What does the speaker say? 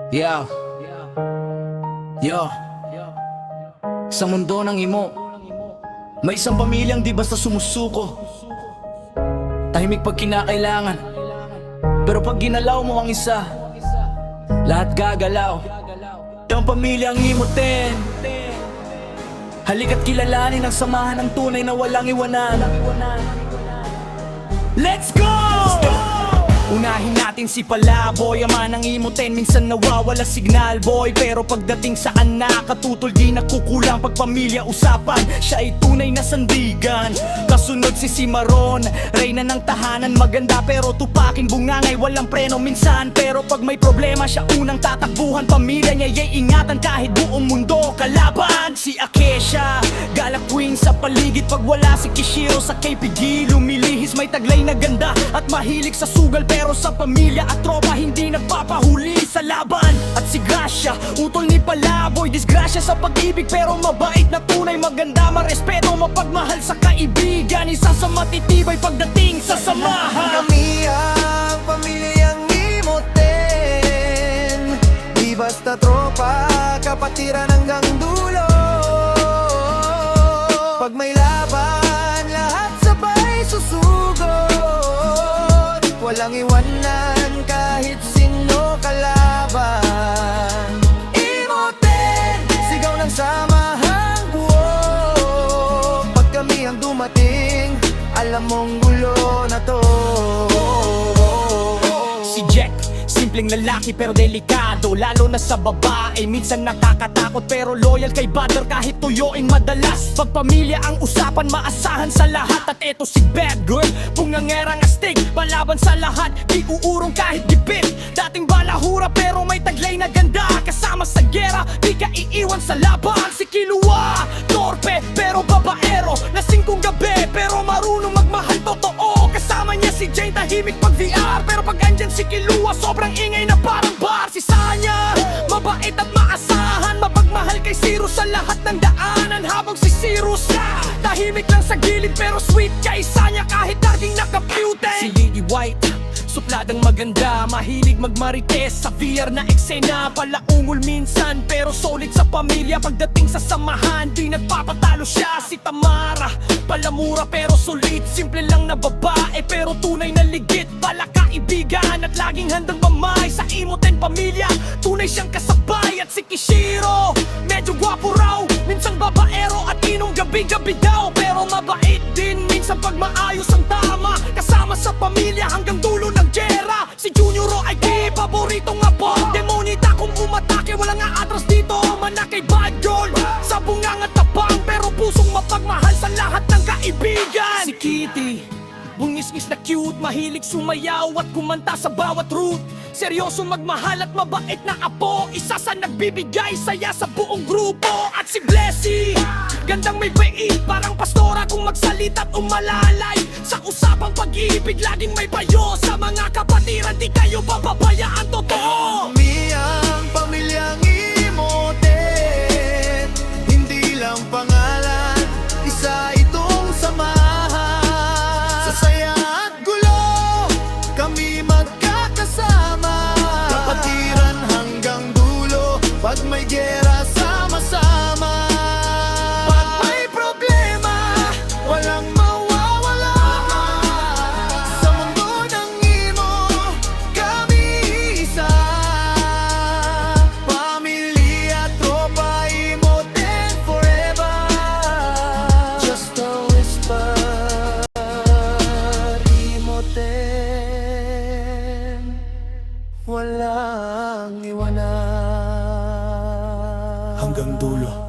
Yo, yo, sa mundo ng imo, may isang pamilyang di basta sumusuko. Tahimik pag kinakailangan, pero pag ginalaw mo ang isa, lahat gagalaw. Yung pamilyang imutin, halika't kilalanin ang samahan ng tunay na walang iwanan. Let's go! Unahin natin si Palaboy, ama ng imutin. Minsan nawawala signal boy, pero pagdating sa anak, katutol di nagkukulang. Pag pamilya usapan, siya ay tunay na sandigan. Kasunod si Cimarron, reyna ng tahanan. Maganda pero tupaking bungangay, walang preno minsan. Pero pag may problema, siya unang tatakbuhan. Pamilya niya ay ingatan kahit buong mundo kalaban. Si Acacia, galak queen sa paligid. Pag wala si Kishiro sa KPG, lumilihis. May taglay na ganda at mahilig sa sugal, pero sa pamilya at tropa hindi nagpapahuli sa laban. At si Gracia, utol ni Palaboy, disgrasya sa pag-ibig pero mabait na tunay. Maganda, marespeto, mapagmahal sa kaibigan. Isa sa matitibay pagdating sa samahan. Kami ang pamilyang imutin, di basta tropa, kapatiran hanggang dulo. Pag may laban, lahat sabay susugod. Walang iwanan kahit sino kalaban. Imutin, sigaw ng samahang buo. Pag kami ang dumating, alam mong gulo na to. Si Jack, simpleng lalaki pero delikado, lalo na sa babae. Minsan nakakatakot pero loyal kay Badr kahit tuyuin madalas. Pag pamilya ang usapan, maasahan sa lahat. At eto si Bad Girl, pungangerang astig, palaban sa lahat, di uurong kahit gipit. Dating balahura pero may taglay na ganda. Kasama sa gera, di ka iiwan sa laban. Si Kilua, torpe pero babaero, lasing kong gabi pero marunong magmahal totoo. Kasama niya si Jane, tahimik pag VR, pero pag andyan si Kilua, sobrang ingay na parang bar. Si Sanya, mabait at maasahan, mapagmahal kay Cyrus sa lahat ng daanan. Habang si Cyrus, tahimik lang sa gilid pero sweet kay Sanya kahit laging nakapute. Si Lily White, supladang maganda, mahilig magmarites sa VR na eksena. Palaungol minsan pero solid sa pamilya. Pagdating sa samahan, di nagpapatalo siya. Si Tamara, palamura pero solid, simple lang na babae pero tunay na ligit. Balak kaibigan at laging handang mamay sa imutin pamilya, tunay siyang kasabay. At si Kishiro, medyo gwapo raw, minsan babaero at inong gabi-gabi daw, pero mabait din minsan pag maayos ang tama. Kasama sa pamilya hanggang dulo ng gera. Si Junioro ay di paboritong apo, demonita kung umatake, walang aatras dito. Manakay bad girl, sa bungang at tapang, pero pusong mapagmahal sa lahat ng kaibigan. Si Kitty, bungis-ngis na cute, mahilig sumayaw at kumanta sa bawat route. Seryoso, magmahal at mabait na apo, isa sa nagbibigay saya sa buong grupo. At si Blessy, gandang may bait, parang pastora kung magsalita at umalalay. Sa usapang pag-ibig, laging may payo. Sa mga kapatiran, di kayo pababayaan, totoo. Kami ang pamilyang imutin, hindi lang pangalan, isa itong samahan. Sa saya at gulo, kami magkakasama, kapatiran hanggang dulo. Pag may gera, sama-sama. Pag may problema, walang mawawala. Sa mundo ng imo, kami isa. Pamilya, tropa, imutin forever. Just a whisper, imutin, walang iwanan. Hanggang dulo.